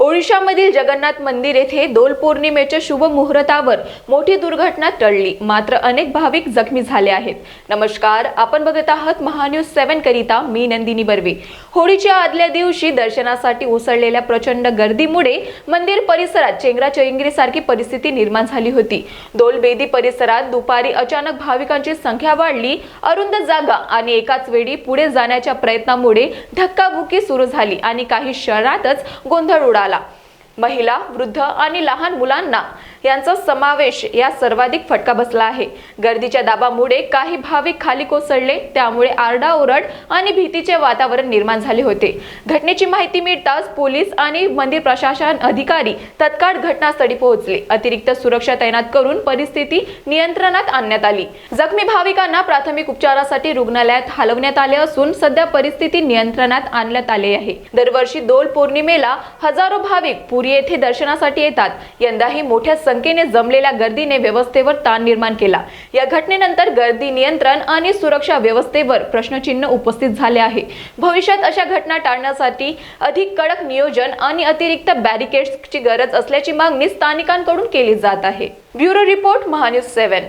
ओडिशामधील जगन्नाथ मंदिर येथे दोल पौर्णिमेच्या शुभ मुहूर्तावर मोठी दुर्घटना टळली, मात्र अनेक भाविक जखमी झाले आहेत। नमस्कार, आपण बघत आहात महान्यूज 7 करिता मी नंदिनी बर्वे। होळीच्या आदल्या दिवशी दर्शनासाठी उसळलेल्या प्रचंड गर्दीमुळे मंदिर परिसरात चेंगराचेंगरीसारखी परिस्थिती निर्माण झाली होती। दोलबेदी परिसरात दुपारी अचानक भाविकांची संख्या वाढली। अरुंद जागा आणि एकाच वेळी पुढे जाण्याच्या प्रयत्नामुळे धक्काबुक्की सुरू झाली आणि काही क्षणातच गोंधळ उडाला। महिला, वृद्ध आणि लहान मुलांना यांचा समावेश या सर्वाधिक फटका बसला आहे। गर्दीच्या दाबामुळे काही भाविक खाली कोसळले, त्यामुळे आरडाओरड आणि भीतीचे वातावरण निर्माण झाले होते। घटनेची माहिती मिळताच पोलीस आणि मंदिर प्रशासन अधिकारी तत्काळ घटनास्थळी पोहोचले। अतिरिक्त सुरक्षा तैनात करून परिस्थिती नियंत्रणात आणण्यात आली। जखमी भाविकांना प्राथमिक उपचारासाठी रुग्णालयात हलवण्यात आले असून सध्या परिस्थिती नियंत्रणात आणण्यात आली आहे। दरवर्षी दोल पौर्णिमेला हजारो भाविक पुरी येथे दर्शनासाठी येतात। यंदाही मोठ्या संख्येने जमलेल्या गर्दीने व्यवस्थेवर ताण निर्माण केला। या घटनेनंतर गर्दी नियंत्रण आणि सुरक्षा व्यवस्थेवर प्रश्नचिन्ह उपस्थित झाले आहे। भविष्यात अशा घटना टाळण्यासाठी अधिक कडक नियोजन आणि अतिरिक्त बॅरिकेड्सची गरज असल्याची मागणी स्थानिकांकडून केली जात आहे। Bureau report, Mahanews 7।